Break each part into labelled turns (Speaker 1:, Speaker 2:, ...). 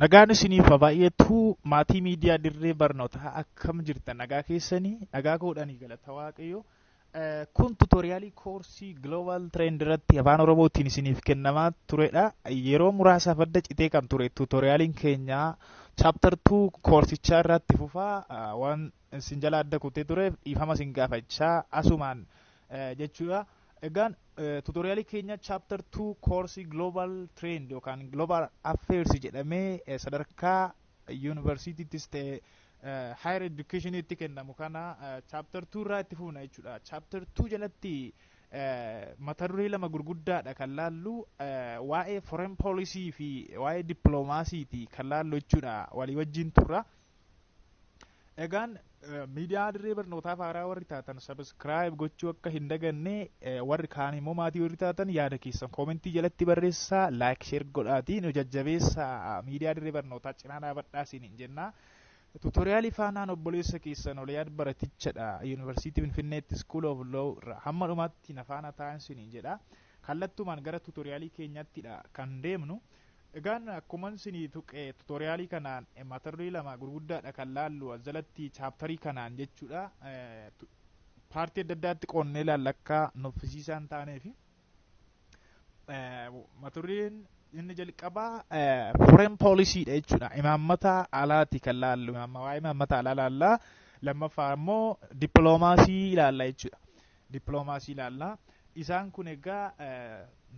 Speaker 1: Nagaan isiniif baay'eetu maatii miidiyaa dirree barnootaa akkam jirtan nagaa keessanii nagaa koodhanii galata waaqayyo. Kun tuutoriyaalii koorsii Global Trend irratti afaan Oromootiin isiniif kennamaa turedha. Yeroo muraasaaf adda citee kan ture tuutoriyaaliin keenya chapter 2 koorsichaa irratti fufaa waan isin jala adda kutee ture dhiifama isin gaafachaa asumaan jechuudha. Egaan tuutoriyaalii keenya chapter 2 koorsii Global Trend yookaan Global Affairs jedhamee sadarkaa yuunivarsiitiittis ta'e higher educationitti kennamu kana chapter 2 irraa itti fuuna jechuudha. Chapter 2 jalatti mata duree lama gurguddaadha kan laallu waa'ee foreign policy fi waa'ee dippiloomaasiiti kan laallu jechuudha walii wajjin turra. Egaan miidiyaa dirree barnootaa haaraa warri taatan subscribe gochuu akka hin daganne warri kaan immoo maatii warri taatan yaada keessan koomentii jalatti barreessaa like share godhaatii nu jajjabeessaa miidiyaa dirree barnootaa cinaa dhaabadhaa isiniin jenna. Tuutoriyaalii faanaan obboleessa keessan Oliyaad Baratichadha Yuunivarsiitii Finfinneetti School of Law irraa hamma dhumaatti nafaana ta'an isiniin jedha. Kallattumaan gara tuutoriyaalii keenyattidha kan deemnu. Egaan akkuma isinii tuqe tuutoriyaalii kanaan mata duree lama gurguddaadha kan laallu jalatti chaaptarii kanaan jechuudha. Paartii adda addaatti qoonnee laalla akka nuffisiisaan taaneefi mata dureen inni jalqabaa foreign policy dha jechuudha. Imaammata alaati kan laallu waa'ee imaammata alaa laalla. Lammaffaa immoo dippiloomaasii ilaalla jechuudha. Dippiloomaasii ilaalla. Isaan kun egaa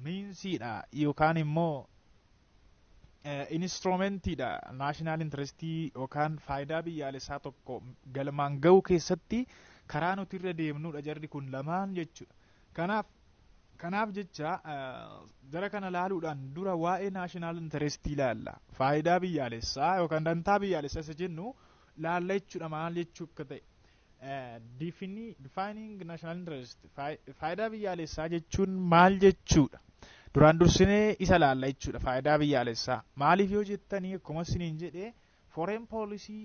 Speaker 1: miinsiidha yookaan immoo instrumentiidha naashinaal intirestii yookaan faayidaa biyyaalessaa tokko galmaan ga'uu keessatti karaa nuti irra deemnudha jarri kun lamaan jechuudha. Kanaaf jecha jara kana laaluudhaan dura waa'ee naashinaal intirestii ilaalla. Faayidaa biyyaalessaa yookaan dantaa biyyaalessaa isa jennu laalla jechuudha maal jechuu akka ta'e. Defining national interest faayidaa biyyaalessaa jechuun maal jechuudha. Duraan dursinee isa laalla jechuudha faayidaa biyyaalessaa. Maaliif yoo jettanii akkuma isiniin jedhee foreign policy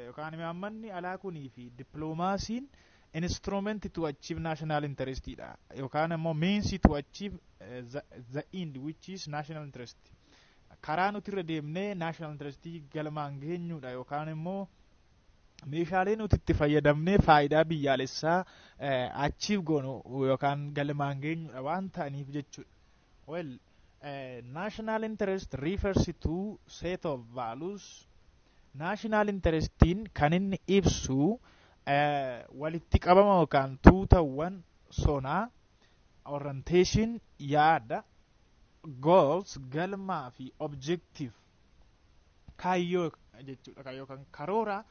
Speaker 1: yookaan imaammanni alaa kunii fi dippiloomaasiin instrument to achieve national interest dha yookaan immoo means to achieve the end which is national interest. Karaa nuti irra deemnee national interest galmaan geenyudha yookaan immoo meeshaalee nuti itti fayyadamnee faayidaa biyyaalessaa achieve goonu yookaan galmaan geenyudha waan ta'aniif jechuudha. Well, national interest refers to set of values. National interestiin kan inni ibsu walitti qabama yookaan tuutawwan sonaa, orientation, yaada, goals, galmaa fi objective kaayyoo jechuudha yookaan karoora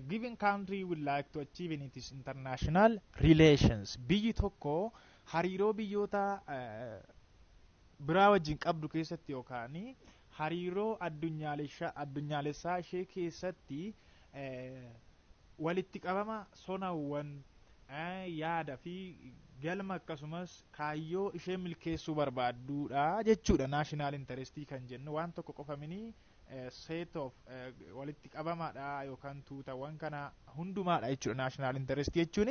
Speaker 1: given country would like to achieve in its international relations. Biyyi tokko hariiroo biyyoota biraa wajjin qabdu keessatti yookaan hariiroo addunyaalessaa ishee keessatti walitti qabama sonawwan yaada fi galma akkasumas kaayyoo ishee milkeessuu barbaadduudha jechuudha. Naashinaal intarestii kan jennu waan tokko qofaminii set of walitti qabamaadha yookaan tuutawwan kana hundumaadha jechuudha. Naashinaal intarestii jechuun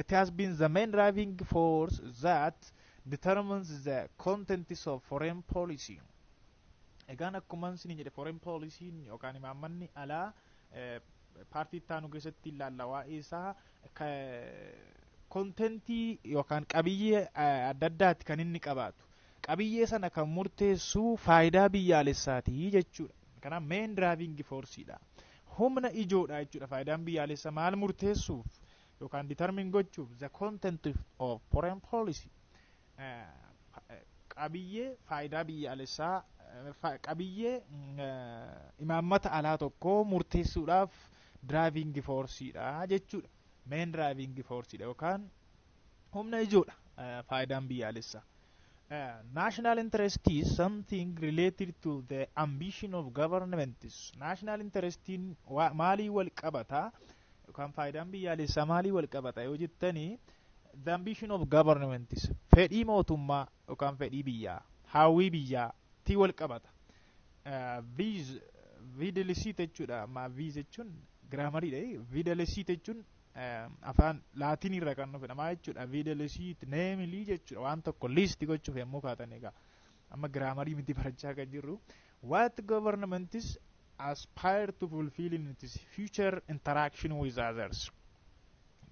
Speaker 1: it has been the main driving force that determines the contents of foreign policy. Egaan akkuma isin jedhe foreign policy yookaan imaammanni alaa paartii taanu keessatti ilaalla waa'ee isaa kontentii yookaan qabiyyee adda addaatti kan inni qabaatu. Qabiyyee sana kan murteessu faayidaa biyyaalessaati jechuudha. Kanaaf main driving force dha. Humna ijoodha jechuudha. Faayidaan biyyaalessaa maal murteessuuf yookaan determine gochuuf the content of foreign policy. Qabiyyee faayidaa biyyaalessaa qabiyyee imaammata alaa tokko murteessuudhaaf driving force dha jechuudha. Main driving force dha yookaan humna ijoodha faayidaan biyyaalessaa. National interest is something related to the ambition of governments. National interestiin maalii wal qabata yookaan faayidaan biyyaalessaa maalii wal qabata yoo jettanii the ambition of governments fedhii mootummaa yookaan fedhii biyyaa hawwii biyyaa ti wal qabata. Fidelity jechuudha amma jechuun grammariidha. Fidelity jechuun afaan laatiin irra kan dhufe namaa jechuudha. Fidelity namely jechuudha waan tokko list gochuuf yommuu kaatan egaa amma giraamarii miti barachaa kan jirru. What governments aspire to fulfill in its future interaction with others.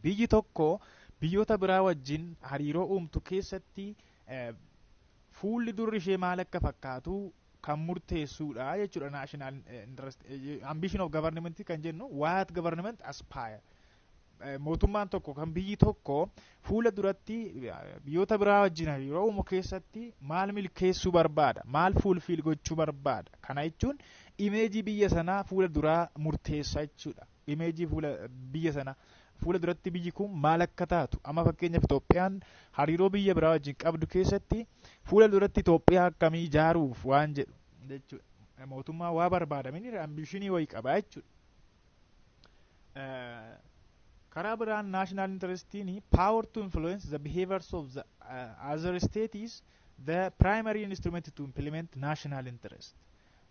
Speaker 1: Biyyi tokko biyyoota biraa wajjin hariiroo uumtu keessatti fuulli durri ishee maal akka fakkaatu kan murteessuudha jechuudha. National interest ambition of government kan jennu what government aspire. Mootummaan tokko kan biyyi tokko fuula duratti biyyoota biraa wajjin hariiroo uumu keessatti maal milkeessuu barbaada, maal fulfill gochuu barbaada. Kana jechuun imeejii biyya sanaa fuula duraa murteessaa jechuudha. Imeejii biyya sanaa fuula duratti biyyi kun maal akka taatu. Amma fakkeenyaaf Itoophiyaan hariiroo biyya biraa wajjin qabdu keessatti fuula duratti Itoophiyaa akkamii ijaaruuf waan jedhu jechuudha. Mootummaa waa barbaada mini ambishinii wayii qaba jechuudha. Karaa biraan national interestiin power to influence the behaviors of the other state is the primary instrument to implement national interest.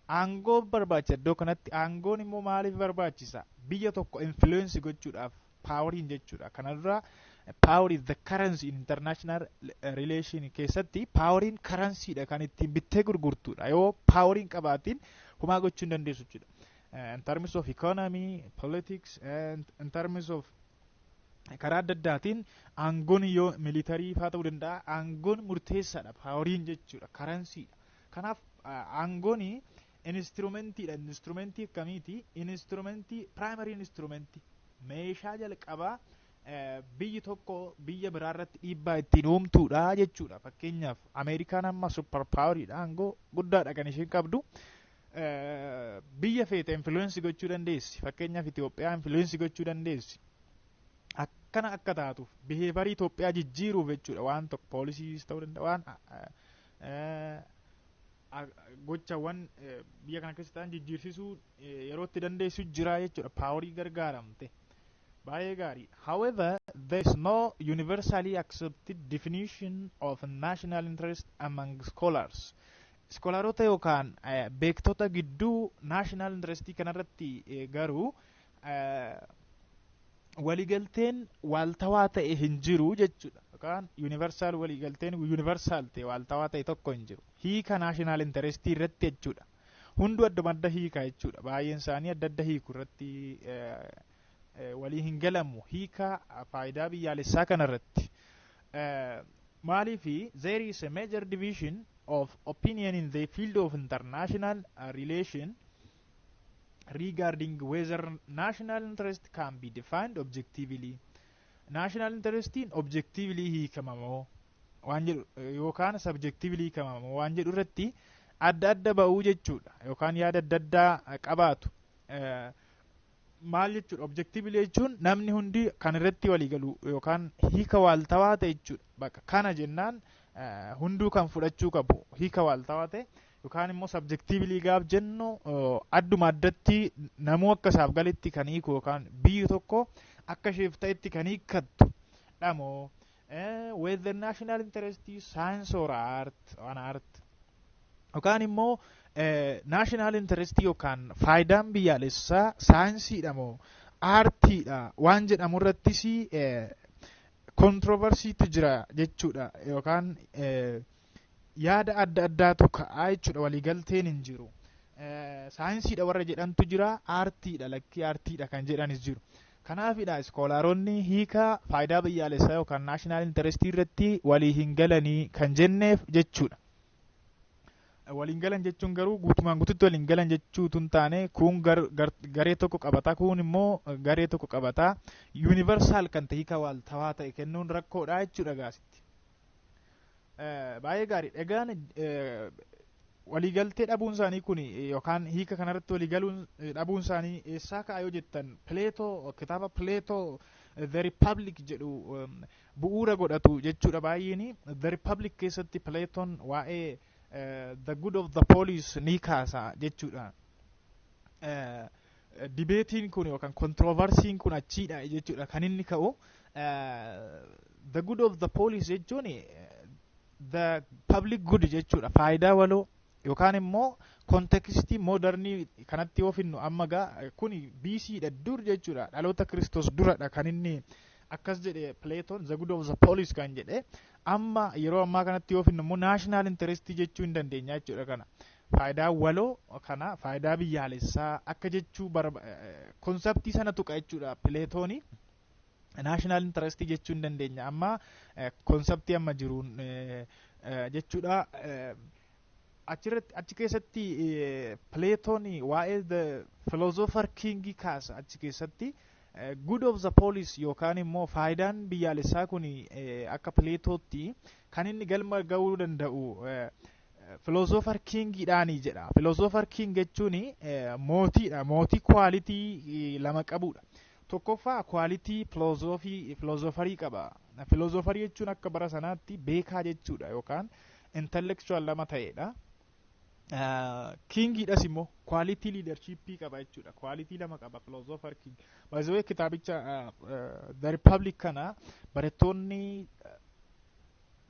Speaker 1: Aangoo barbaachisa iddoo kanatti. Aangoon immoo maaliif barbaachisa? Biyya tokko influence gochuudhaaf poweriin jechuudha. Kanarraa power is the currency in international relation keessatti poweriin currencyidha kan ittiin bittee gurgurtuudha. Yoo poweriin qabaatiin humaa gochuu hin dandeessu jechuudha. In terms of economy, politics and in terms of karaa adda addaatiin aangoon yoo militarii faa ta'uu danda'a. Aangoon murteessaadha poweriin jechuudha. Currencyidha. Kanaaf aangoon instrumentiidha. Instrumentii akkamiiti? Instrumentii primary instrumentii meeshaa jalqabaa biyyi tokko biyya biraarratti dhiibbaa ittiin uumtuudha jechuudha. Fakkeenyaaf Ameerikaan amma super poweriidha. Aangoo guddaadha kan isheen qabdu. Biyya feete influence gochuu dandeessi. Fakkeenyaaf Itoophiyaa influence gochuu dandeessi. Akkana akka taatuuf behaviyorii Itoophiyaa jijjiiruuf jechuudha. Waan tokko poolisiis ta'uu danda'a. Waan gochawwan biyya kana keessa ta'an jijjiirsisuu yeroo itti dandeessu jira jechuudha. Paaworii gargaaramte. Baay'ee gaarii. However, there is no universally accepted definition of national interest among scholars. Skolaarota yookaan beektota gidduu national interestii kanarratti garuu waligalteen waaltawaa ta'e hin jiru jechuudha. Yookaan universal waligalteen universal ta'e waaltawaa ta'e tokko hin jiru. Hiika national interestii irratti jechuudha. Hundu adda adda hiika jechuudha. Baay'een isaanii adda adda hiiku irratti walii hin galamu. Hiika faayidaa biyyaalessaa kanarratti. Maaliifi there is a major division of opinion in the field of international relation regarding whether national interest can be defined objectively. National interestiin objectively hiikamamoo waan jedhu yookaan subjectively hiikamamoo waan jedhu irratti adda adda ba'uu jechuudha. Yookaan yaada adda addaa qabaatu. Maal jechuudha? Objectively jechuun namni hundi kan irratti walii galu yookaan hiika waaltawaa ta'e jechuudha. Bakka kana jennaan hunduu kan fudhachuu qabu hiika waaltawaa ta'e. Yookaan immoo subjectively gaaf jennu adduma addatti namuu akka isaaf galitti kan hiiku yookaan biyyi tokko akka isheef ta'etti kan hiikkattu dhamoo whether national interest is science or art on art yookaan immoo national interest yookaan faayidaan biyyaalessaa saayinsiidha moo aartiidha waan jedhamu irrattis controversiitu jira jechuudha. Yookaan yaada adda addaatu ka'aa jechuudha. Waliigalteen hin jiru. Saayinsiidha warra jedhantu jira. Aartiidha lakkii aartiidha kan jedhanis jiru. Kanaafidha iskoolaaronni hiika faayidaa biyyaalessaa yookaan naashinaal intarestii irratti walii hin galanii kan jenneef jechuudha. Waliin galan jechuun garuu guutumaan guututti waliin galan jechuutu hin taane kun garee tokko qabata kun immoo garee tokko qabata. Yuunivarsaal kan ta'e hiika waaltawaa ta'e kennuun rakkoodha jechuudha gaasitti. Baay'ee gaarii. Egaan waliigaltee dhabuun isaanii kun yookaan hiika kanarratti waliigaluun dhabuun isaanii eessaa ka'a yoo jettan Plato kitaaba Plato The Republic jedhu bu'uura godhatu jechuudha baay'een. The Republic keessatti Platon waa'ee the good of the police ni kaasa jechuudha. Dibeetiin kun yookaan controversiin kun achiidha jechuudha kan inni ka'u. The good of the police jechuun the public good jechuudha. Faayidaa waloo yookaan immoo kontekstii modernii kanatti yoo finnu amma gaa kun BC dha dur jechuudha. Dhaloota Kiristoos duradha kan inni akkas jedhe Platon the good of the police kan jedhe amma yeroo ammaa kanatti yoo finnu immoo national interest jechuu hin dandeenya jechuudha kana faayidaa waloo kana faayidaa biyyaalessaa akka jechuu konseptii sana tuqa jechuudha Platoni national interest jechuu hin dandeenya amma konseptii amma jiruun jechuudha achi keessatti Platoni waa'ee the philosopher king kaasa achi keessatti good of the police yookaan immoo faayidaan biyyaalessaa kun akka Platootti kan inni galma ga'uu danda'u philosopher kingidhaanii jedha. Philosopher king jechuun mootiidha. Mootii quality lama qabudha. Tokkoffaa quality philosopherii qaba. Philosopherii jechuun akka bara sanaatti beekaa jechuudha yookaan intellectual lama ta'edha. Kingidhas immoo quality leadership qaba jechuudha. Quality lama qaba philosopher king. Baay'ee kitaabicha The Republic kana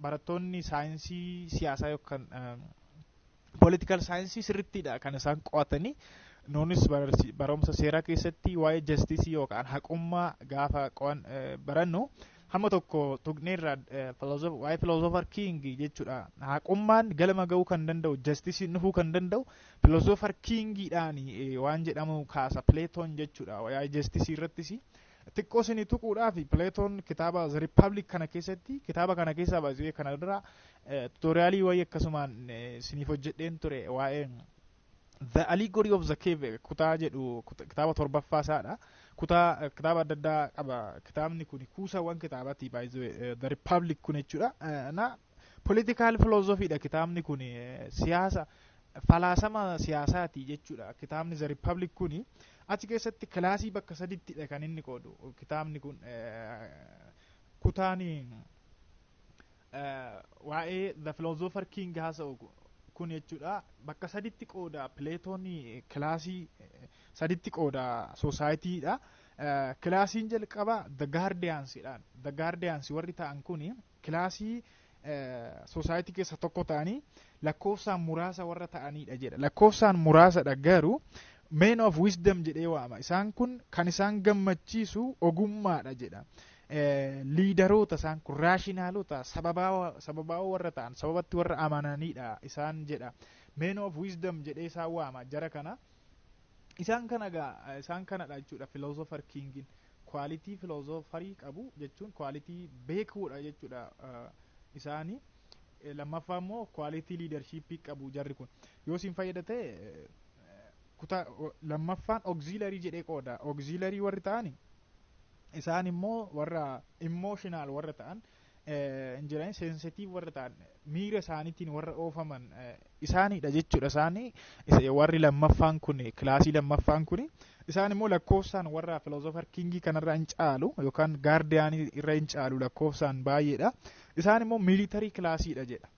Speaker 1: barattoonni saayinsii siyaasaa yookaan political saayinsii sirrittiidha kan isaan qo'atanii noonis barumsa seeraa keessatti waa'ee justice yookaan haqummaa gaafa barannu hamma tokko tuqneerra waa'ee philosopher king jechuudha. Haqummaan galma ga'uu kan danda'u justice dhufuu kan danda'u philosopher kingidhaani waan jedhamu kaasa Platon jechuudha. Waa'ee justice irrattis xiqqoo isin tuquudhaaf Platon kitaaba The Republic kana keessatti kitaaba kana keessaa baay'ee kana dura tutoriaalii wayii akkasumaan isiniif hojjedheen ture waa'ee The Allegory of the Cave kutaa jedhu kitaaba torbaffaa isaadha. Kitaaba adda addaa qaba. Kitaabni kun kuusawwan kitaabati baay'ee The Republic kun jechuudha. Na political philosophy dha kitaabni kun siyaasa falaasama siyaasaati jechuudha. Kitaabni The Republic kun achi keessatti kilaasii bakka sadiittidha kan inni qoodu. Kitaabni kun kutaani waa'ee The Philosopher King haasa'u kun jechuudha. Bakka sadiitti qooda Platoni kilaasii sadiitti qooda societyidha. Kilaasiin jalqaba The Guardians'dhaan. The Guardians warri ta'an kun kilaasii society keessa tokko ta'anii lakkoofsaan muraasa warra ta'anidha jedha. Lakkoofsaan muraasadha garuu men of wisdom jedhee waama. Isaan kun kan isaan gammachiisu ogummaadha jedha. Liidaroota isaan kun raashinaalota sababaa warra ta'an sababatti warra amananidha isaan jedha. Men of wisdom jedhee isaan waama jara kana. Isaan kanadha jechuudha philosopher kingin. Quality philosopherii qabu jechuun quality beekuudha jechuudha. Isaanii lammaffaa immoo quality leadership qabu jarri kun. Yoo isin fayyadate lammaffaan auxiliary jedhee qooda. Auxiliary warri ta'ani isaan immoo warra emotional warra ta'an injiraan sensitive warra ta'an miira isaaniitiin warra oofaman isaaniidha jechuudha. Isaanii warri lammaffaan kun kilaasii lammaffaan kun isaan immoo lakkoofsaan warra philosopher king kanarra hin caalu yookaan guardian irra hin caalu lakkoofsaan baay'eedha. Isaan immoo military kilaasiidha jedha.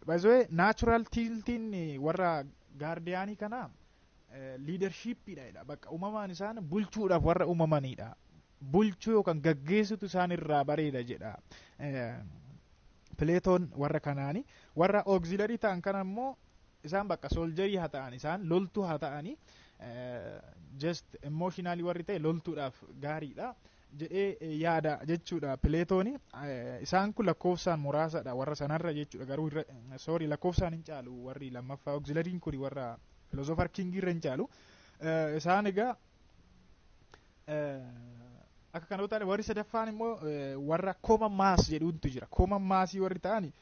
Speaker 1: By the way natural tiltiin warra guardianii kana leadershipidha. Bakka uumamaan isaan bulchuudhaaf warra uumamanidha. Bulchuu yookaan gaggeessutu isaan irraa bareeda jedha. Platon warra kanaani warra auxiliary ta'an kana immoo isaan bakka soldier haa ta'an isaan loltuu haa ta'ani just emotionally warri ta'e loltuudhaaf gaariidha jedhee yaada jechuudha. Platoni isaan kun lakkoofsaan muraasadha warra sanarra jechuudha. Garuu lakkoofsaan hin caalu warri lammaffaa auxiliary kun warra philosopher king irra hin caalu. Isaan egaa akka kana ta'an warri sadaffaan immoo warra common mass jedhuuntu jira. Common massii warri ta'ani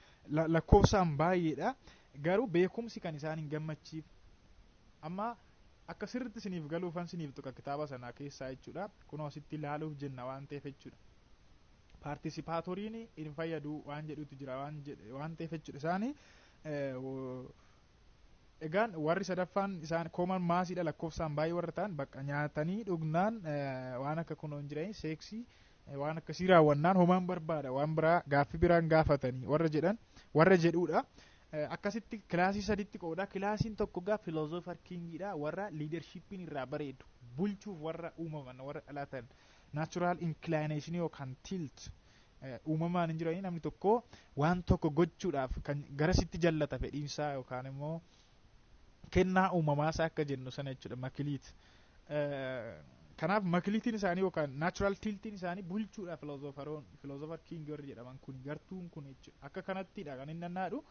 Speaker 1: lakkoofsaan baay'eedha. Garuu beekumsi kan isaan hin gammachiif. Amma akka sirriitti isiniif galuufan isiniif tuqa kitaaba sanaa keessaa jechuudha. Kunoo asitti ilaaluuf jenna waan ta'eef jechuudha. Participaatoriin hin fayyadu waan jedhutu jira waan ta'eef jechuudha. Isaanii egaan warri sadaffaan isaan common massiidha lakkoofsaan baay'ee warra ta'an bakka nyaatanii dhugnaan waan akka kunoon jiranii seeksii waan akkasii raawwannaan homaan barbaada waan biraa gaaffii biraan gaafatanii warra jedhuudha. Akkasitti kilaasii saditti qooda. Kilaasiin tokko gaa philosopher kingidha warra leadershipin irraa bareedu bulchuuf warra uumaman warra dhalatan natural inclination yookaan tilt uumamaan hin jiranii namni tokko waan tokko gochuudhaaf kan garasitti jallata fedhiinsaa yookaan immoo kennaa uumamaasaa akka jennu sana jechuudha. Makiliit kanaaf makilitiin isaanii yookaan natural tiltiin isaanii bulchuudha philosopher king warri jedhaman kun gartuun kun jechuudha akka kanattidha kan inni annaadhu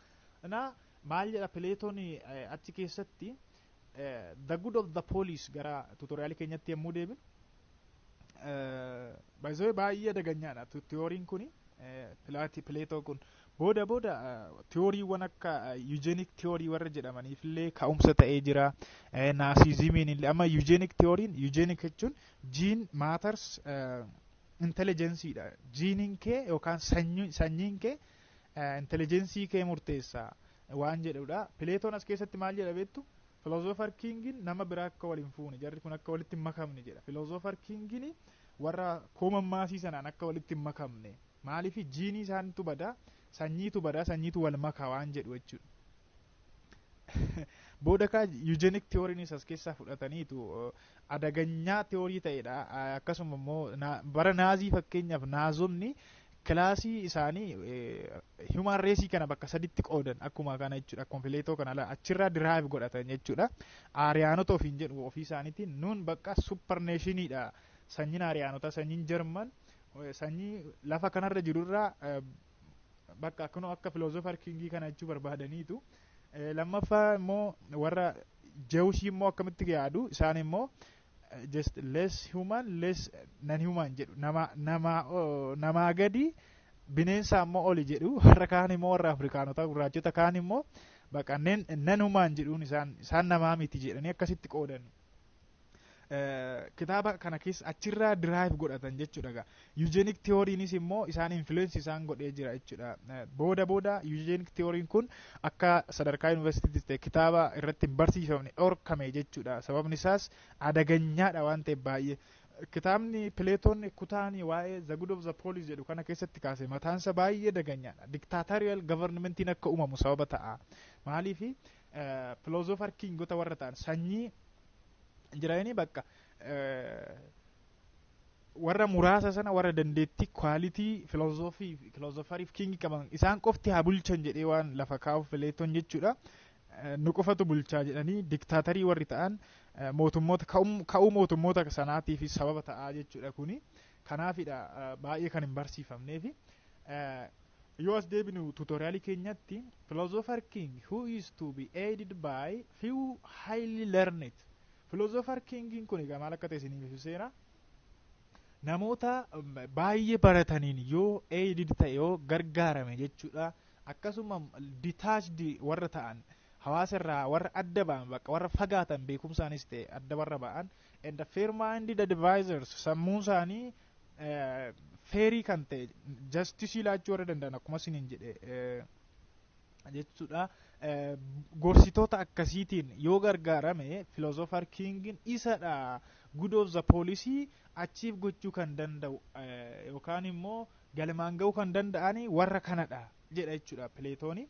Speaker 1: maal jedha Pileetoon achi keessatti the good of the police gara tutoriaalii keenyatti yommuu deebin baay'ee daganyaadha tiyooriin kuni Pileetoo kun booda tiyooriiwwan akka eugenic theory warra jedhamaniif illee ka'umsa ta'ee jira naasizimiin illee amma eugenic theory'n eugenic jechuun gene matters intelligenceedha jiiniin kee yookaan sanyiin kee intelligensii kee murteessa waan jedhudha Pileetoon as keessatti maal jedha beektu philosopher kingin nama biraa akka waliin fuune jarri kun akka walitti hin makamne jedha philosopher kingin warra koomammaasii sanaan akka walitti hin makamne maaliif jiinii isaanitu bada sanyiitu wal makaa waan jedhu jechuudha booda kaa eugenic theorynis as keessaa fudhataniitu adaganyaa theorii ta'edha akkasuma immoo bara naazii fakkeenyaaf naazonni kilaasii isaanii human race kana bakka saditti qoodan akkuma kana jechuudha akkuma Pileetoo kana achirraa derive godhatan jechuudha aariyaanota ofiin jedhu ofii isaaniitiin nuun bakka super nationiidha sanyiin aariyaanota sanyiin Jarman sanyii lafa kanarra jirurraa bakka akka philosopher kingii kana jechuu barbaadaniitu lammaffaa immoo warra Jewushii immoo akkamitti yaadu isaan immoo just less human less non human jedhu namaa gadi bineensa immoo oli jedhu warra kaan immoo warra Afrikaanota gurraachota kaan immoo bakka non human jedhuun isaan namaa miti jedhanii akkasitti qoodan kitaaba kana keessa achirraa derive godhatan jechuudha eugenic theorynis immoo isaan influence isaan godhee jira jechuudha booda eugenic theory'n kun akka sadarkaa universitiitti ta'e kitaaba irratti hin barsiifamne dhorkame jechuudha sababni isaas adaganyaadha waan ta'eef baay'ee kitaabni Pileetoon kutaanii waa'ee the good of the police jedhu kana keessatti kaase mataansa baay'ee daganyaadha dictatorial governmentiin akka uumamu sababa ta'a maaliifi philosopher kingota warra ta'an sanyii jiranii bakka warra muraasa sana warra dandeettii quality philosopheriif king qaban isaan qofti haa bulchan jedhee waan lafa kaa'uuf Pileetoon jechuudha nu qofatu bulchaa jedhanii diktaatarii warri ta'an mootummoota ka'uu mootummoota sanaatiif sababa ta'aa jechuudha kuni kanaafidha baay'ee kan hin barsiifamneefi yoo as deebinu tutoriaalii keenyatti philosopher king who is to be aided by few highly learned philosopher kingin kun egaa maal akka ta'e isiniif ibseera namoota baay'ee barataniin yoo aided ta'e yoo gargaarame jechuudha akkasuma detached warra ta'an hawaasa irraa warra adda ba'an bakka warra fagaatan beekumsaanis ta'e adda warra ba'an and the fair minded advisors sammuun isaanii feerii kan ta'e justice laachuu warra danda'an akkuma isiniin jedhe jechuudha gorsitoota akkasiitiin yoo gargaarame philosopher kingin isadha good of the policy achieve gochuu kan danda'u yookaan immoo galmaan ga'uu kan danda'ani warra kanadha jedha jechuudha Pileetooni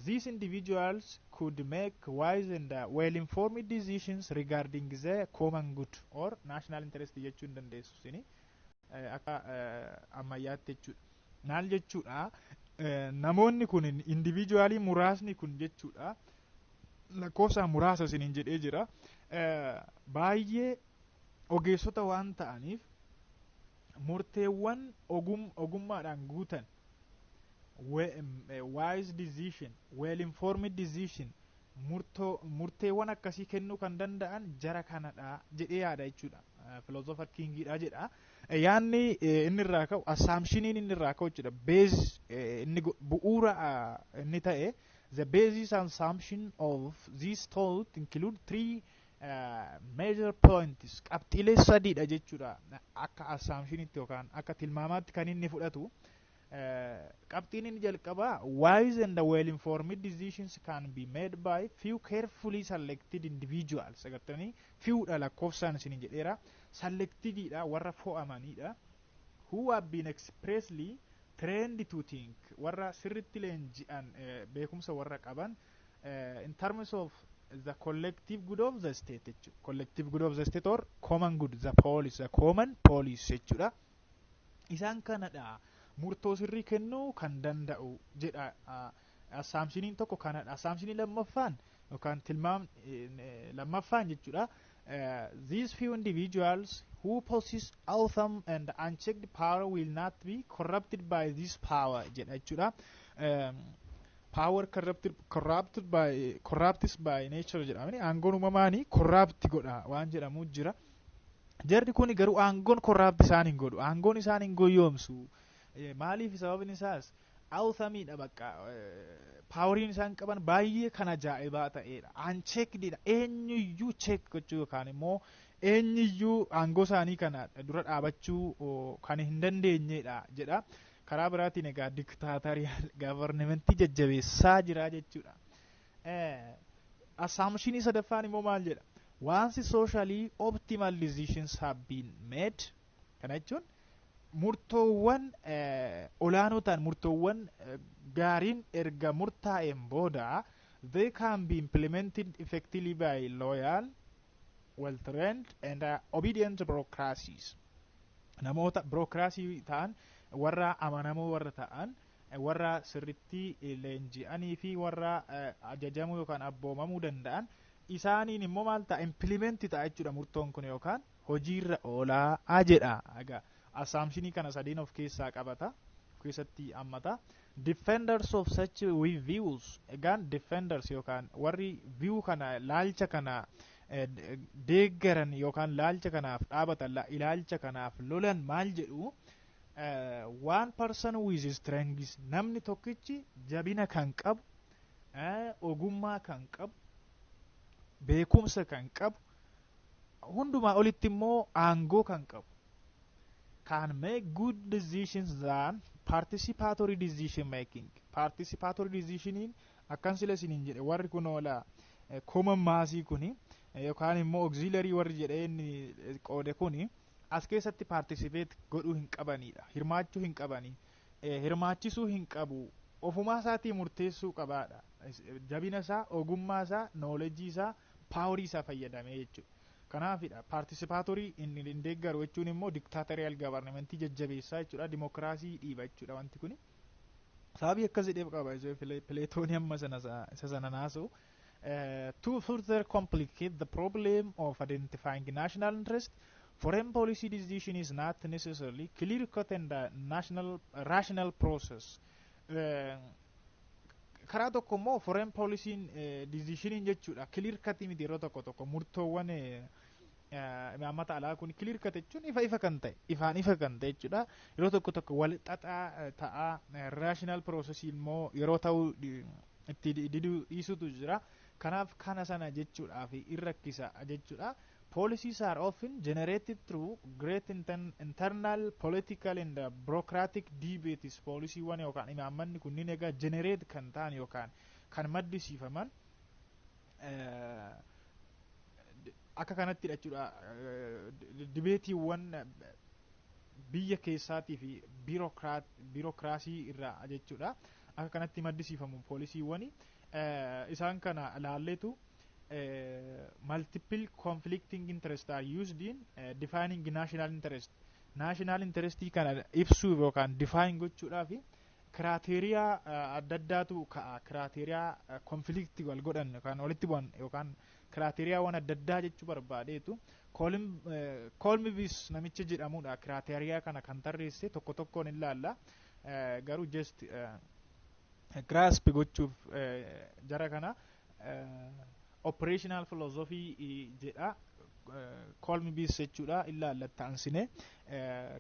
Speaker 1: these individuals could make wise and well-informed decisions regarding the common good or national interest jechuun dandeessu isini akka ammayyaatti jechuudha maal jechuudha namoonni kun individually muraasni kun jechuudha lakkoofsaan muraasa isiniin jedhee jira baay'ee ogeessota waan ta'aniif murteewwan ogummaadhaan guutan wise decision well informed decision murteewwan akkasii kennuu kan danda'an jara kanadha jedhee yaada jechuudha philosopher kingidha jedha yaanni inni irraa ka'u assumptioniin inni irraa ka'u jechuudha base inni bu'uura inni ta'e the basis and assumption of this thought include three major points qabxiilee sadiidha jechuudha akka assumptionitti yookaan akka tilmaamaatti kan inni fudhatu qabxiin inni jalqabaa wise and well informed decisions can be made by few carefully selected individuals agartanii fewdha lakkoofsaan isiniin jedheera selectedidha warra fo'amanidha who have been expressly trained to think warra sirritti leenji'an beekumsa warra qaban in terms of the collective good of the state collective good of the state or common good the police the common police jechuudha isaan kanadha murtoo sirrii kennuu kan danda'u jedha assumptioniin tokko kanadha assumptionii lammaffaan yookaan tilmaam lammaffaan jechuudha These few individuals who possess awesome and unchecked power will not be corrupted by this power jedha jechuudha. Power corrupted by nature jedhamani aangoon uumamaanii corrupt godha waan jedhamu jira. Jarri kun garuu aangoon corrupt isaan hin godhu. Aangoon isaan hin goyyoomsu. Maaliif sababni isaas awsamiidha bakka paawuriin isaan qaban baay'ee kan ajaa'ibaa ta'edha. Uncheckedidha. Eenyuyyuu check gochuu yookaan immoo eenyuyyuu aangoo isaanii kana dura dhaabachuu kan hin dandeenyedha jedha. Karaa biraatiin egaa diktaatariyaal gavarnimentii jajjabeessaa jira jechuudha. Assumptionii sadaffaan immoo maal jedha? Once socially optimal decisions have been made, kana jechuun murtoowwan olaanoo ta'an murtoowwan gaariin erga murtaa'een booda they can be implemented effectively by loyal, well-trained and obedient bureaucracies. Namoota bureaucracy ta'an warra amanamoo warra ta'an warra sirritti leenji'anii fi warra ajajamuu yookaan abboomamuu danda'an isaaniin immoo maal ta'a implement ta'a jechuudha murtoon kun yookaan hojiirra oolaa jedha. Egaa assumptionii kana sadiin of keessaa qabata keessatti hammata. Defenders of such views, egaan defenders yookaan warri view kana laalcha kana deeggaran yookaan laalcha kanaaf dhaabatan ilaalcha kanaaf lolan maal jedhu? One person who is strength, namni tokkichi jabina kan qabu, ogummaa kan qabu, beekumsa kan qabu, hundumaa olitti immoo aangoo kan qabu, can make good decisions than participatory decision making. Participatory decisioning akkan sila sinin jedhe warri kun oola common maasii kuni yookaan immoo auxiliary warri jedheen qoode kuni as keessatti participate godhuu hin qabanidha. Hirmaachuu hin qabanii. Hirmaachisuu hin qabu. Ofumaa isaatii murteessuu qabaadha. Jabina isaa, ogummaa isaa, knowledge isaa, power isaa fayyadamee jechuudha. Kanaafidha participatory hin deeggaru jechuun immoo dictatorial government jajjabeessaa jechuudha. Dimokiraasii dhiiba jechuudha wanti kuni. Sababii akkas jedheef qaba Plaatoon amma isa sana naasu. To further complicate the problem of identifying national interest, foreign policy decision is not necessarily clear-cut and rational process. Karaa tokko immoo foreign policy decision jechuudha clear-cut miti yeroo tokko murtoowwan imaammata alaa kun clear-cut jechuun ifa kan ta'e ifaan ifa kan ta'e jechuudha. Yeroo tokko wal xaxaa ta'a rational process immoo yeroo ta'u itti dhiisutu jira. Kanaaf kana sana jechuudhaaf irrakkisa jechuudha. Policies are often generated through great internal political and bureaucratic debates. Policy one yookaan imaammanni kunniin egaa generate kan ta'an yookaan kan maddisiifaman akka kanatti jechuudha. Dibeetiiwwan biyya keessaatii fi biirokraasii irraa jechuudha. Akka kanatti maddisiifamu poolisiiwwani isaan kana laalleetu multiple conflicting interests are used in defining national interest. National interest kana ibsuu yookaan define gochuudhaaf criteria adda addaatu ka'a. Criteria conflict wal godhan yookaan walitti bu'an yookaan criteria wan adda addaa jechuu barbaadeetu Kolmivis namicha jedhamudha. Criteria kana kan tarreesse tokko tokkoon ilaalla. Garuu just grasp gochuuf jara kana operational philosophy jedha. Kolmivis jechuudha ilaalla ta'ansine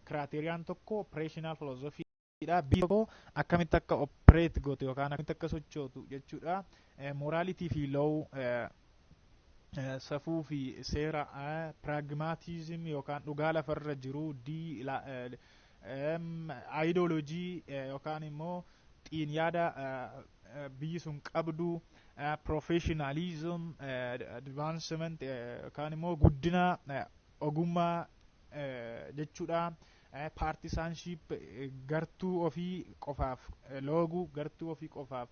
Speaker 1: criteriyaan tokko operational philosophy dha. Biiroo akkamitti akka operate gootu yookaan akkamitti akka sochootu jechuudha. Morality fi law safuu fi seera pragmatism yookaan dhugaa lafarra jiru ideology yookaan immoo xiin yaada biyyi sun qabdu professionalism advancement yookaan immoo guddina ogummaa jechuudha. Partisanship gartuu ofii qofaaf loogu gartuu ofii qofaaf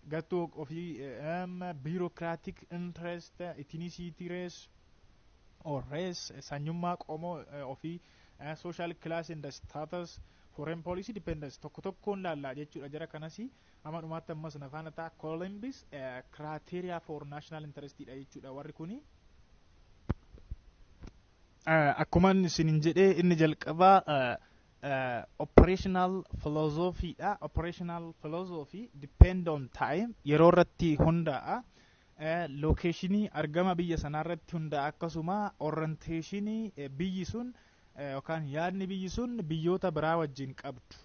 Speaker 1: gartuu ofii bureaucratic interest ethnicity race or race sanyummaa qomoo ofii social class and status foreign policy dependence tokko tokkoon laallaa jechuudha. Jara kanasi amma dhumaatti ammas nafaana ta'a Columbus criteria for national interest dha jechuudha. Warri kuni akkuma isin jedhee inni jalqabaa operational philosophy dha. Operational philosophy depend on time, yeroo irratti hundaa'a. Locationii argama biyya sanaa irratti hundaa'a, akkasuma orientationii biyyi sun yookaan yaadni biyyi sun biyyoota biraa wajjin qabdu,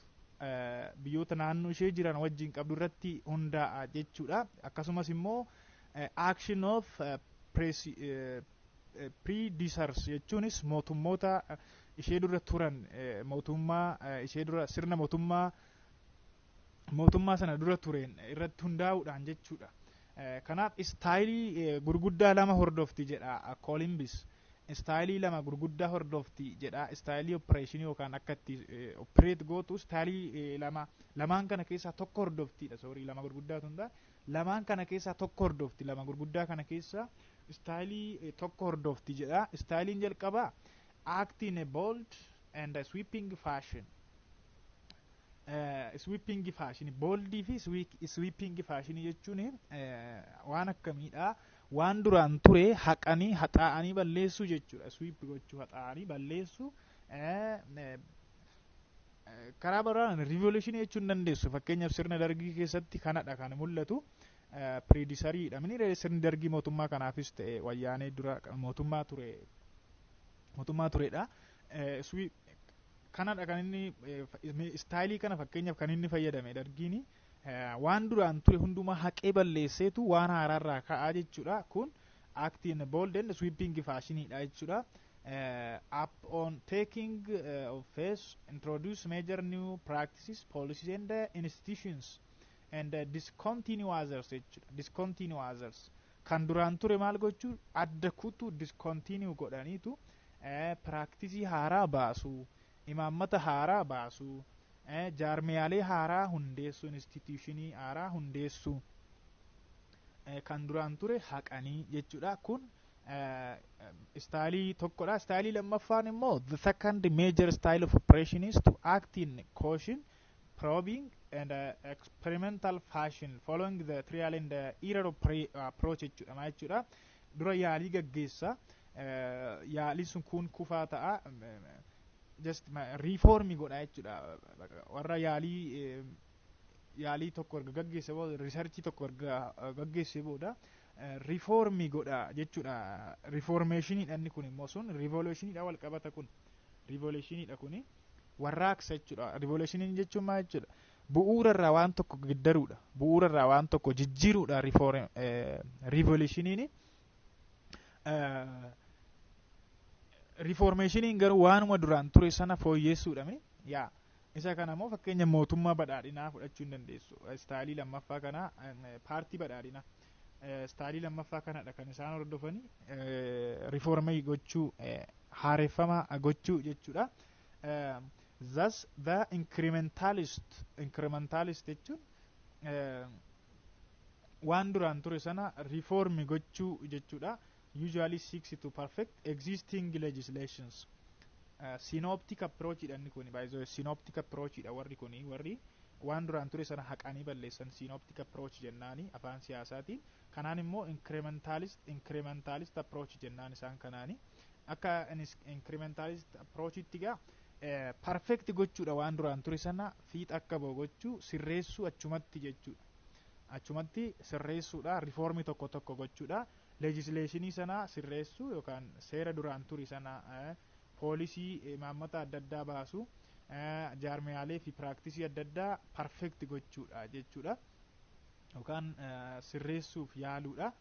Speaker 1: biyyoota naannoo ishee jiran wajjin qabdu irratti hundaa'a jechuudha. Akkasumas immoo action of predecessors jechuunis mootummoota ishee dura turan, mootummaa ishee dura sirna mootummaa sana dura tureen irratti hundaa'uudhaan jechuudha. Kanaaf istaayilii gurguddaa lama hordofti jedha Columbus. Istaayilii lama gurguddaa hordofti jedha. Istaayilii opereeshinii yookaan akka itti opereet gootu istaayilii lamaan kana keessaa tokko hordoftidha. Soorii, lama gurguddaatu hundaa. Lamaan kana keessaa tokko hordofti. Lama gurguddaa kana keessaa istaayilii tokko hordofti jedha. Istaayiliin jalqabaa act in a bold and a sweeping fashion. Sweeping fashion, boldii fi sweeping fashion jechuun waan akkamiidha? Waan duraan ture haqanii haxaa'anii balleessuu jechuudha. Sweep gochuu, haxaa'anii balleessuu. Karaa biraan revolution jechuun dandeessu. Fakkeenyaaf sirna dargii keessatti kanadha kan mul'atu. Predecessoriidha. Sirni dargii mootummaa kanaafis ta'e wayyaanee dura mootummaa turedha. Kanadha kan inni istaayilii kana fakkeenyaaf kan inni fayyadame dargiini. Waan duraan ture hundumaa haqee balleesseetu waan haaraarraa ka'aa jechuudha. Kun acting bold and sweeping fashionidha jechuudha. Upon taking office, introduce major new practices, policies and institutions and discontinue others jechuudha. Discontinue others. Kan duraan ture maal gochuu? Adda kutu discontinue godhaniitu practice haaraa baasu, imaammata haaraa baasu, jaarmiyaalee haaraa hundeessu, institutionii haaraa hundeessu, kan duraan ture haqanii jechuudha. Kun istaayilii tokkodha. Istaayilii lammaffaan immoo the second major style of operation is to act in caution, probing and experimental fashion following the trial and error approach jechuudha. Dura yaalii gaggeessa, yaalii sun kun kufaa ta'a, just reformi godha jechuudha. Warra yaalii tokko erga gaggeesse booda, riisarchii tokko erga gaggeesse booda reformi godha jechuudha. Reformationiidha inni kun immoo sun revolutioniidha wal qabata kun. Revolutioniidha kuni warraaqsa jechuudha. Revolutioniin jechuun maal jechuudha? Bu'uurarraa waan tokko giddaruudha. Bu'uurarraa waan tokko jijjiiruudha revolutioniin. Reformationiin garuu waanuma duraan ture sana fooyyeessuudha. Isa kana immoo fakkeenya mootummaa badhaadhinaa fudhachuu hin dandeessu. Istaayilii lammaffaa kana paartii badhaadhinaa. Istaayilii lammaffaa kanadha kan isaan hordofanii reformii gochuu, haareffama gochuu jechuudha. Thus the incrementalist jechuun waan duraan ture sana reformi gochuu jechuudha. Usually seeks to perfect existing legislations. Synoptic approach dha inni kuni. By the way, synoptic approach dha warri kuni, warri waan duraan ture sana haqanii balleessan synoptic approach jennaani afaan siyaasaatiin. Kanaan immoo incrementalist approach jennaan isaan kanaani. Akka incrementalist approach itti gaa perfect gochuudha, waan duraan ture sana fiixa akka ba'u gochuu, sirreessuu achumatti jechuudha. Achumatti sirreessuudha, reformi tokko tokko gochuudha. Legislationii sana sirreessuu yookaan seera duraan ture sana poolisii imaammata adda addaa baasu, jaarmiyaalee fi piraaktisii adda addaa perfect gochuudha jechuudha. Yookaan sirreessuuf yaaluudha.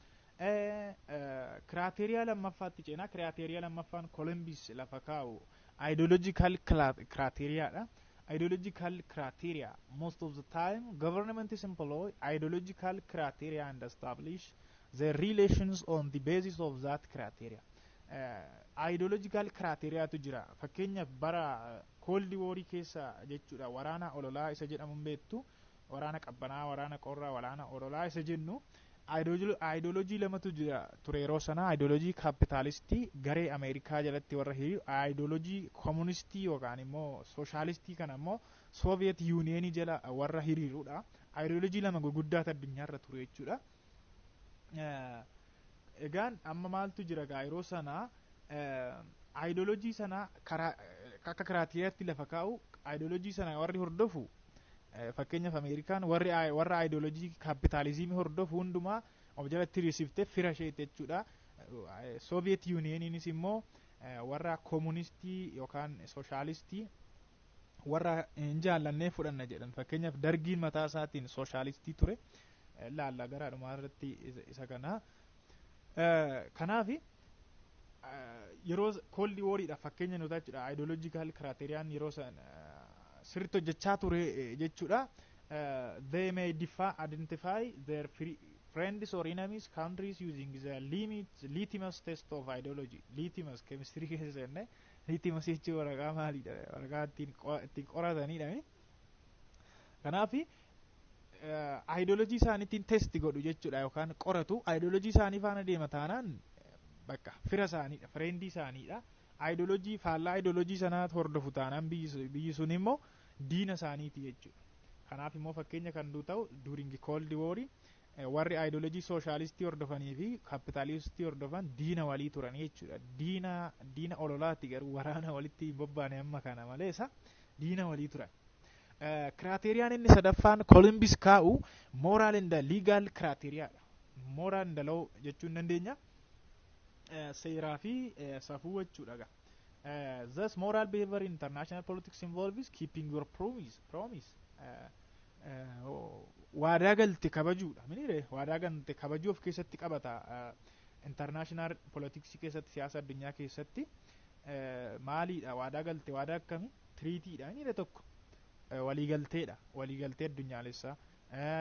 Speaker 1: Kiraateriyaa lammaffaatti ceenaa. Kiraateriyaa lammaffaan Columbus lafa kaa'u ideological criteria. Ideological criteria. Most of the time, governments employ ideological criteria and establish their relations on the basis of that criteria. Ideological criteria tu jira. Fakkeenyaaf bara Cold War keessa jechuudha, waraana ololaa isa jedhamuun beektu, waraana qabbanaa, waraana qorraa, waraana ololaa isa jennu. Ideology lamatu jira ture yeroo sana. Ideology kapitaalistii garee Ameerikaa jalatti warra hiriiru, ideology communistii yookaan immoo sooshaalistii kana immoo Soviet Union jala warra hiriirudha. Ideology lama gurguddaatu addunyaarra ture jechuudha. Egaan amma maaltu jira gaa yeroo sana ideology sana karaa akka kiraatiriyaatti lafa kaa'u ideology sana warri hordofu fakkeenyaaf Ameerikaan warra ideology kapitaalizimii hordofu hundumaa of jalatti riisiftee fira isheeti jechuudha. Soviet Unioniinis immoo warra koomunistii yookaan sooshaalistii warra hin jaallannee fudhanna jedhan. Fakkeenyaaf dargiin mataa isaatiin sooshaalistii ture. Laalla garaadhumaa irratti isa kana. Kanaaf yeroo kooldi wooriidha fakkeenya nuti jechuudha. Ideological criteriyaan yeroo sirriitti hojjechaa ture jechuudha. They may identify their friends or enemies countries using the litmus test of ideology. Litmus chemistry keessa jenne litmus jechuun waraqaa maalidha? Waraqaa ittiin qoratanidha. Kanaaf ideology isaaniitiin test godhu jechuudha yookaan qoratu. Ideology isaanii faana deema taanaan bakka fira isaaniidha, friendii isaaniidha. Ideology faallaa ideology sanaatti hordofu taanaan biyyi sun immoo diina isaaniiti jechuudha. Kanaaf immoo fakkeenya kan ta'u during cold war warri ideology sooshaalistii hordofanii fi kapitaalistii hordofan diina walii turan jechuudha. Diina ololaatti garuu waraana walitti hin bobbaane amma kana maleessa diina walii turan. Criteriyaan inni sadaffaan Columbus kaa'u moral and legal criteriyaadha. Moral and law jechuun dandeenya. Seeraa fi safuu jechuudha. Thus moral behavior in international politics involves keeping your promise. Waadaa galte kabajuudha. Minire waadaa galte kabajuu of keessatti qabata. International politics keessatti siyaasa addunyaa keessatti maaliidha waadaa galte waadaa akkamii treatyidha. Minire tokko waliigalteedha. Waliigaltee addunyaalessaa.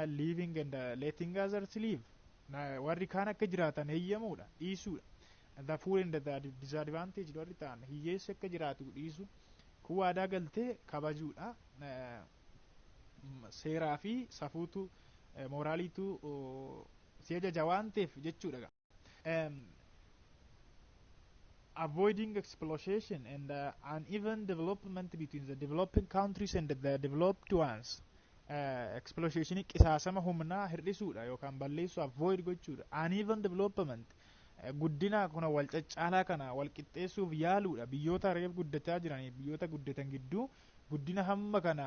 Speaker 1: Living and letting others live. Warri kaan akka jiraatan eeyyamuudha. Dhiisuudha. The poor and the disadvantaged warri ta'an hiyyeessi akka jiraatu dhiisu kun waadaa galtee kabajuudha. Seeraa fi safuutu moraaliitu si ajaja waan ta'eef jechuudha. Avoiding exploitation and uneven development between the developing countries and the developed ones. Exploitation qisaasama humnaa hir'isuudha yookaan balleessu avoid gochuudha. Uneven development guddina kuna wal caccaalaa kana wal qixxeessuuf yaaluudha. Biyyoota reef guddataa jiranii biyyoota guddatan gidduu guddina hamma kana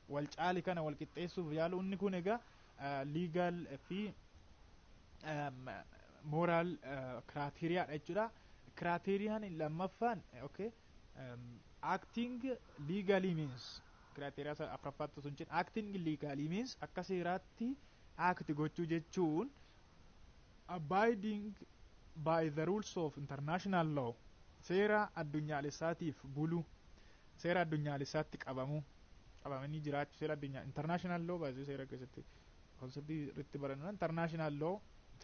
Speaker 1: wal caali kana wal qixxeessuuf yaalu inni kun egaa legal fi moral criteriyaadha jechuudha. Criteriyaan lammaffaan acting legally means criteriyaa afuraffaatti sun jedhu acting legally means akka seeraatti act gochuu jechuun abiding by the rules of international law. Seera addunyaalessaatiif bulu, seera addunyaalessaatti qabamanii jiraachuu, seera addunyaa international law baay'ee seera keessatti konseptii irratti barannu international law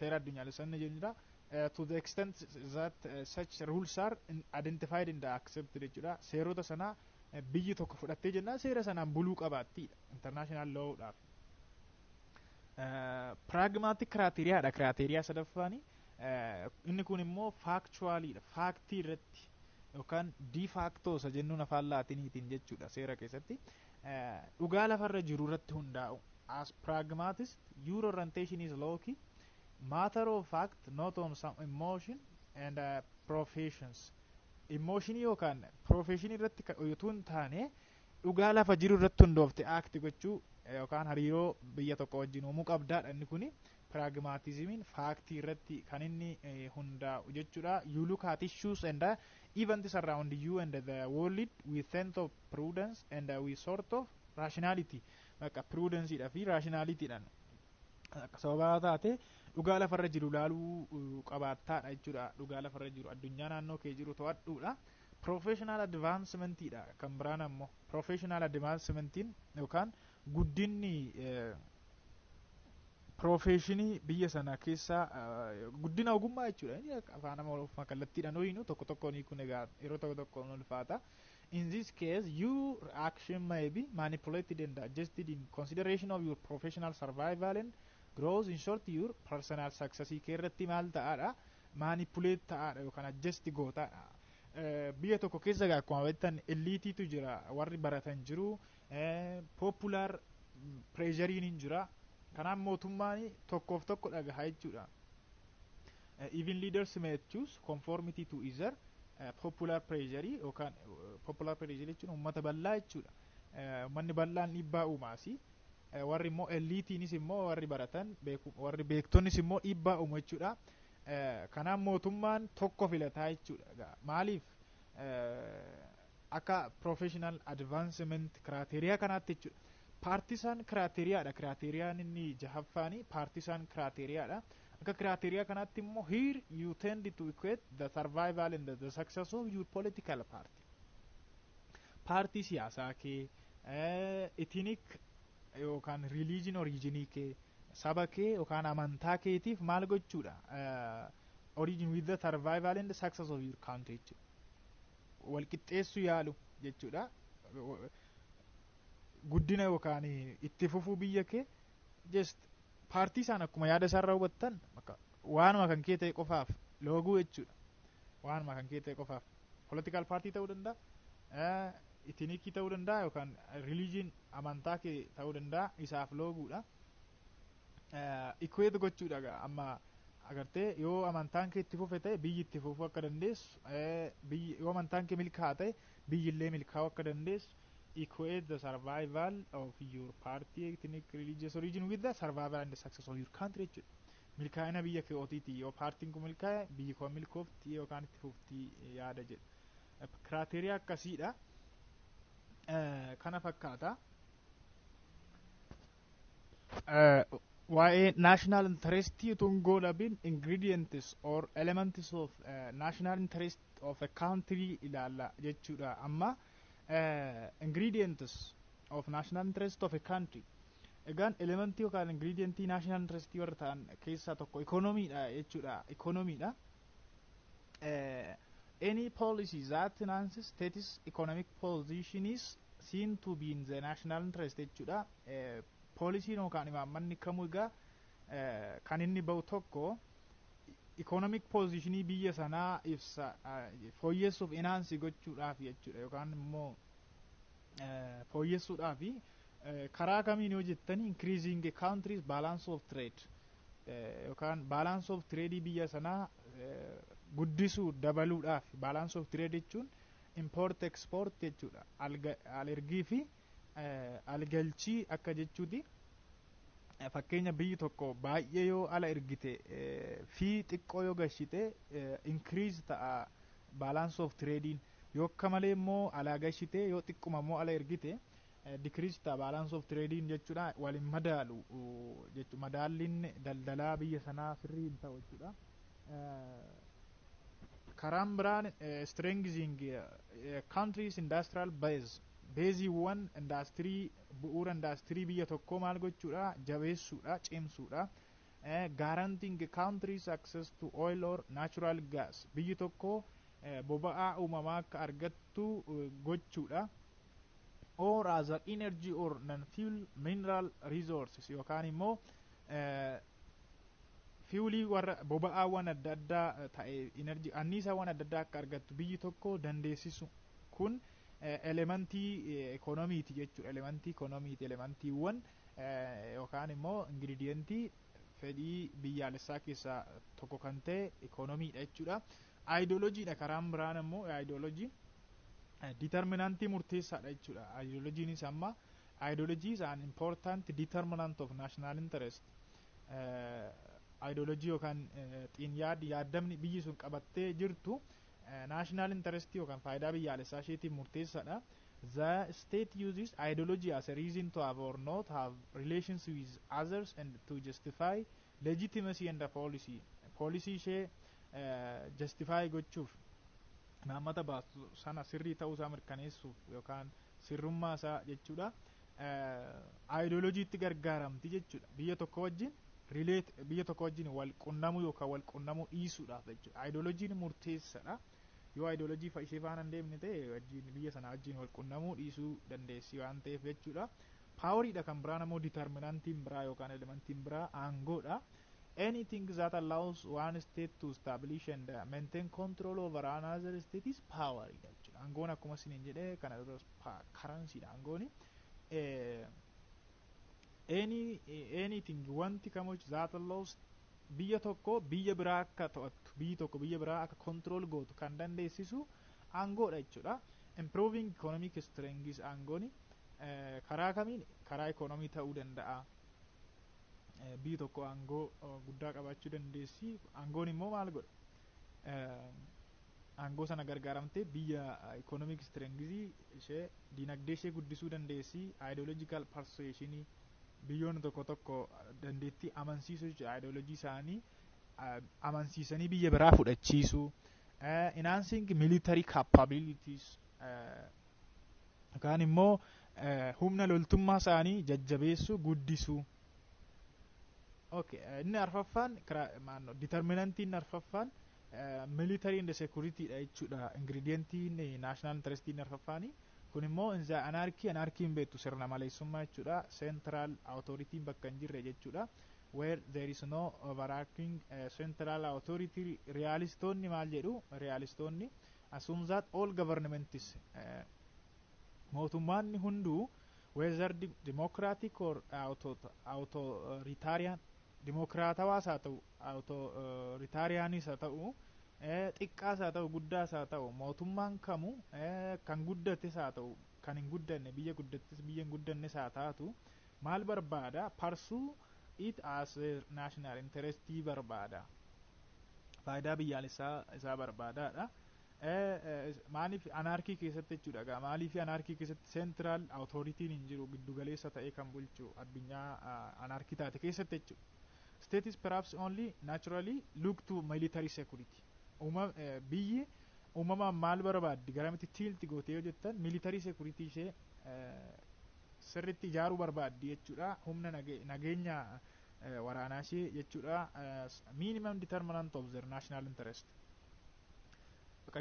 Speaker 1: seera addunyaalessaa inni jennuudha. To the extent that such rules are identified and accepted jechuudha. Seerota sana biyyi tokko fudhattee jennaan seera sanaan buluu qabaattiidha international law'dhaaf. Pragmatic criteriyaadha. Criteriyaa sadaffaani inni kun immoo factualidha. Faaktii irratti yookaan de facto isa jennuun afaan laatiniitiin jechuudha seera keessatti dhugaa lafarra jiru irratti hundaa'u. As pragmatist your orientation is low-key matter of fact not on some emotion and professions. Emotion yookaan profession irratti utuu hin taane dhugaa lafa jiru irratti hundoofte act gochuu yookaan hariiroo biyya tokko wajjin uumuu qabdaadha. Inni kuni pragmatismiin faaktii irratti kan inni hundaa'u jechuudha. You look at issues and events around you and the world with sense of prudence and with sort of rationality. Bakka prudenceidha fi rationalityidhaan akka sababa taate dhugaa lafarra jiru laaluu qabaattaadha jechuudha. Dhugaa lafarra jiru addunyaa naannoo kee jiru to'adhuudha. Professional advancementidha kan biraan ammoo professional advancementiin yookaan guddinni professionii biyya sana keessa guddina ogummaa jechuudha. Afaan Amaariffaa kallattiidhaan hoyinu tokko tokkoon kun egaa yeroo tokko tokkoon ulfaata. In this case, your action may be manipulated and adjusted in consideration of your professional survival and growth. In short, your personal success irratti maal ta'aadha manipulate ta'aadha yookaan adjust gootaadha. Biyya tokko keessa egaa akkuma beektan elitiitu jira, warri baratan jiru, popular pressuriin hin jira. Kanaaf mootummaan tokkoof tokko dhagahaa jechuudha. Even leaders may choose conformity to either popular pressure yookaan popular pressure jechuun uummata bal'aa jechuudha. Uummanni bal'aan dhiibbaa uumaasi. Warri immoo eliitiinis immoo warri baratan warri beektonnis immoo dhiibbaa uumu jechuudha. Kanaaf mootummaan tokko filataa jechuudha. Maaliif akka professional advancement criteria kanaatti jechuudha. Partisan criteriaadha. Criteriyaan inni jahaffaani partisan criteriaadha. Akka criteria kanaatti immoo here you tend to equate the survival and the success of your political party. Partii siyaasaa kee ethnic yookaan religion origin kee saba kee yookaan amantaa keetiif maal gochuudha? Origin with the survival and the success of your country jechuudha. Wal qixxeessuu yaalu jechuudha. Guddina yookaan itti fufuu biyya kee just paartii isaan akkuma yaada isaan raawwattan waanuma kan kee ta'e qofaaf looguu jechuudha. Waanuma kan kee ta'e qofaaf political party ta'uu danda'a, ethnic ta'uu danda'a yookaan religion amantaa kee ta'uu danda'a isaaf looguudha. Equate gochuudha. Amma agartee yoo amantaan kee itti fufe ta'e biyyi itti fufuu akka dandeessu, yoo amantaan kee milkaa'aa ta'e biyyi illee milkaa'uu akka dandeessu. Equate the survival of your party, ethnic, religious origin with the survival and the success of your country. Milkaa'ina biyya keetii yoo paartiin kun milkaa'e biyyi koo milkoofti yookaan itti fufti yaada jedhu. Criteria akkasiidha. Kana fakkaata. Waa'ee national interest utuun godhabin ingredients or elements of national interest of a country ilaalla jechuudha. Amma ingredients of national interest of a country. Egaan elementii yookaan ingredientii national interest warra ta'an keessaa tokko economyidha jechuudha. Economyidha. Any policy that enhances status economic position is seen to be in the national interest jechuudha. Policy yookaan imaammanni kamuu egaa kan inni ba'u tokko economic positionii biyya sanaa ibsa fooyyessuuf enhance gochuudhaaf jechuudha. Yookaan immoo fooyyessuudhaaf karaa kamiin yoo jettanii increasing a country's balance of trade yookaan balance of trade biyya sanaa guddisuu dabaluudhaaf. Balance of trade jechuun import export jechuudha. Alergii fi algalchii akka jechuuti. Fakkeenya biyyi tokko baay'ee yoo ala ergite fi xiqqoo yoo gashite increase ta'a balance of trading. Yoo akka malee immoo ala gashite yoo xiqquma immoo ala ergite decrease ta'a balance of trading jechuudha. Waliin madaalu jechuudha. Madaalliin daldalaa biyya sanaa sirrii hin ta'u jechuudha. Karaan biraan strengthening countries industrial base. Beeziiwwan indaastirii bu'uura indaastirii biyya tokkoo maal gochuudha? Jabeessuudha, cimsuudha. Guaranteeing countries access to oil or natural gas. Biyyi tokko boba'aa uumamaa akka argattu gochuudha. Or as an energy or non-fuel mineral resources yookaan immoo fuelii warra boba'aawwan adda addaa ta'e energy anniisaawwan adda addaa akka argattu biyyi tokko dandeessisu kun elementii economiiti jechuudha. Elementii economiiti. Elementiiwwan yookaan immoo ingredientii fedhii biyyaalessaa keessaa tokko kan ta'e economiidha jechuudha. Ideologiidha. Karaan biraan immoo ideologiin determinantii murteessaadha jechuudha. Ideologiinis amma ideology is an important determinant of national interest. Ideology yookaan yaaddamni biyyi sun qabattee jirtu national interest yookaan faayidaa biyyaalessaa isheetiif murteessaadha. The state uses ideology as a reason to have or not have relations with others and to justify legitimacy and the policy. Policy ishee justify gochuuf naammata baastu sana sirrii ta'uu isaa mirkaneessuuf yookaan sirrummaa isaa jechuudha. Ideologiitti gargaaramti jechuudha. Biyya tokko wajjin biyya tokko wajjin wal qunnamuu yookaan wal qunnamuu dhiisuudhaaf jechuudha. Ideologiin murteessaadha. Yoo ideologii ishee faana hin deemne ta'e wajjin biyya sana wajjin wal qunnamuu dhiisuu dandeessi waan ta'eef jechuudha. Paaworiidha. Kan biraan immoo determinantiin biraa yookaan elementiin biraa aangoodha. Anything that allows one state to establish and maintain control over another state is power. Aangoon akkuma isiniin jedhee kana duras karansiidha. Aangooni anything wanti kamuch that allows biyya tokko biyya biraa akka to'attu, biyyi tokko biyya biraa akka control gootu kan dandeessisu aangoodha jechuudha. Improving economic strengths aangooni karaa kamiin, karaa economy ta'uu danda'a. Biyyi tokko aangoo guddaa qabaachuu dandeessi. Aangoon immoo maal godha? Aangoo sana gargaaramtee biyya economic strengths ishee, dinagdee ishee guddisuu dandeessi. Ideological persuasion, biyyoonni tokko tokko dandeettii amansiisuu jechuudha. Ideologii isaanii amansiisanii biyya biraa fudhachiisu. Enhancing military capabilities, yookaan immoo humna loltummaa isaanii jajjabeessu, guddisu. Okay, inni arfaffaan determinantiin arfaffaan military and security dha jechuudha. Ingredientiin national interest in arfaffaani. Kun immoo anarchy beektu sirna maleessummaa jechuudha. Central authority bakka hin jirre jechuudha. Where there is no overarching central authority. Realistoonni maal jedhu? Realistoonni assume that all governments mootummaanni hunduu whether democratic or authoritarian, dimokraatawaas haa ta'u authoritaarianis haa ta'u xiqqaas haa ta'u guddaas haa ta'u mootummaan kamu kan guddates haa ta'u kan hin guddanne, biyya guddattes biyya hin guddannes haa taatu maal barbaada? Pursue it as a national interest barbaada. Faayidaa biyyaalessaa isaa barbaadaadha. Maaliif anarkii keessatti jechuudha. Maaliif anarkii keessatti central authority hin jiru, giddugaleessa ta'ee kan bulchu addunyaa anarkii taate keessatti jechuudha. State is perhaps only naturally look to military security. Biyyi uumamaan maal barbaaddi? Garamitti tiilti gootee yoo jettan military security ishee sirritti ijaaruu barbaaddi jechuudha. Humna nageenya waraanaa ishee jechuudha. Minimum determinant of their national interest.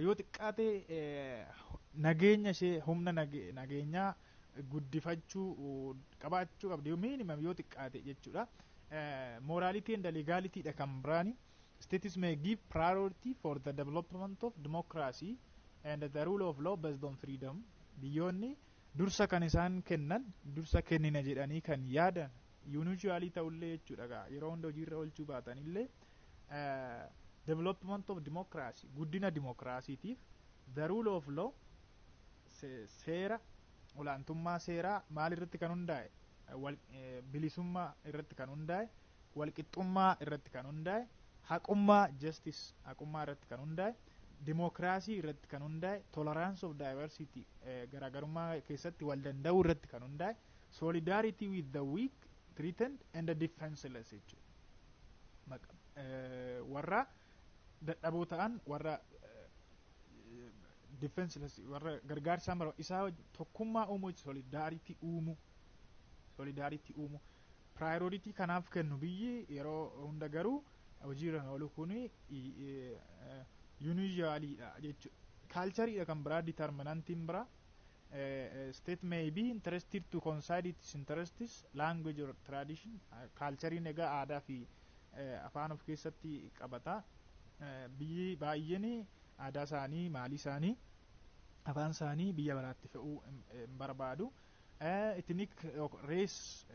Speaker 1: Yoo xiqqaate nageenya ishee, humna nageenyaa guddifachuu qabaachuu qabdi. Minimum yoo xiqqaate jechuudha. Morality and legality dha kan biraani. States may give priority for the development of democracy and the rule of law based on freedom. Biyyoonni dursa kan isaan kennan, dursa kennina jedhanii kan yaadan usually ta'ullee jechuudha. Yeroo hunda hojiirra oolchuu baatanillee development of democracy, guddina dimokiraasiitiif, the rule of law, seera, olaantummaa seeraa maal irratti kan hundaa'e? Bilisummaa irratti kan hundaa'e, walqixxummaa irratti kan hundaa'e, haqummaa, justice, haqummaa irratti kan hundaa'e, dimokiraasii irratti kan hundaa'e, tolerance of diversity, garaagarummaa keessatti wal danda'uu irratti kan hundaa'e, solidarity with the weak, threatened and the defenseless jechuudha. Warra dadhaboo ta'an, warra defenseless, warra gargaarsa isaa tokkummaa uumuu, solidarity uumuu. Priority kanaaf kennu biyyi yeroo hunda garuu hojiirra oolu kuni usually dha jechuudha. Culture dha kan biraa, determinantiin biraa. State may be interested to consider its interests, language or tradition. Culturein egaa aadaa fi afaan of keessatti qabata. Biyyi baay'een aadaa isaanii, maalii isaanii, afaan isaanii biyya biraatti fe'uu hin barbaadu. Ethnic race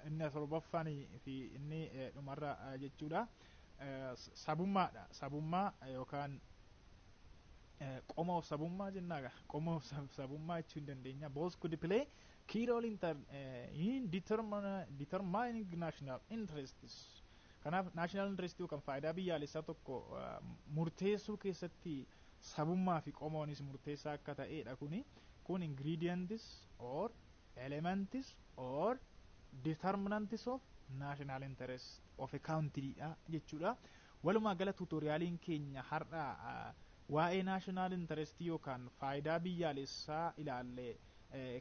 Speaker 1: inni torbaffaan fi inni dhumarra jechuudha. Sabummaadha. Sabummaa yookaan qomoo sabummaa jennaaga. Qomoo sabummaa jechuu hin dandeenya. Both could play key role in determining national interests. Kanaaf national interest yookaan faayidaa biyyaalessaa tokko murteessuu keessatti sabummaa fi qomoonis murteessaa akka ta'edha. Kun ingredients or elements or determinants of national interest of a country dha jechuudha. Walumaa gala tuutoriyaaliin keenya har'a waa'ee national interest yookaan faayidaa biyyaalessaa ilaalle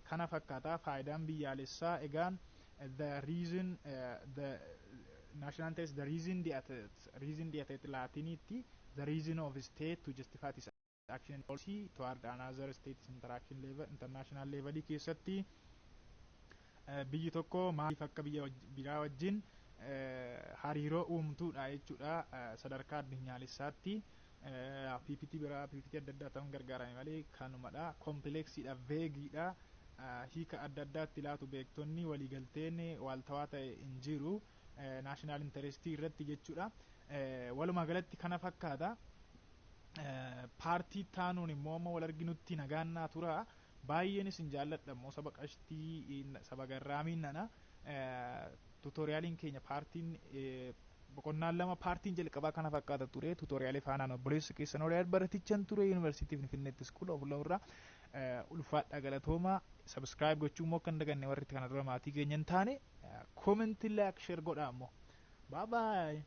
Speaker 1: kana fakkaata. Faayidaan biyyaalessaa egaan the reason the national interest, the reason the at Latinitti, the reason of state to justify its action policy toward another state's interaction level, international level keessatti biyyi tokko maaliif akka biyya biraa wajjin hariiroo uumtuudha jechuudha. Sadarkaa addunyaalessaatti PPT biraa, PPT adda addaa ta'uun gargaarame malee kanumadha. Kompleksiidha, veegiidha. Hiika adda addaatti laatu beektonni waliigalteen waaltawaa ta'e hin jiru national interest irratti jechuudha. walumaa galatti kana fakkaata. Paartii taanuun immoo amma wal arginutti nagaannaa tura. Baay'een isin jaalladha immoo saba qashtii saba garraamiin nana tuutoriyaaliin keenya paartiin boqonnaan lama paartiin jalqabaa kana fakkaata ture. Tuutoriyaalii faanaan obboleessa keessan Oriyaal Baratichaan ture Yuunivarsiitii Finfinneetti School of Law irraa. Ulfaadha galatoomaa. Subscribe gochuu immoo kan daganne warri kana dura maatii keenya hin taane comment like share godhaa immoo. Bye bye.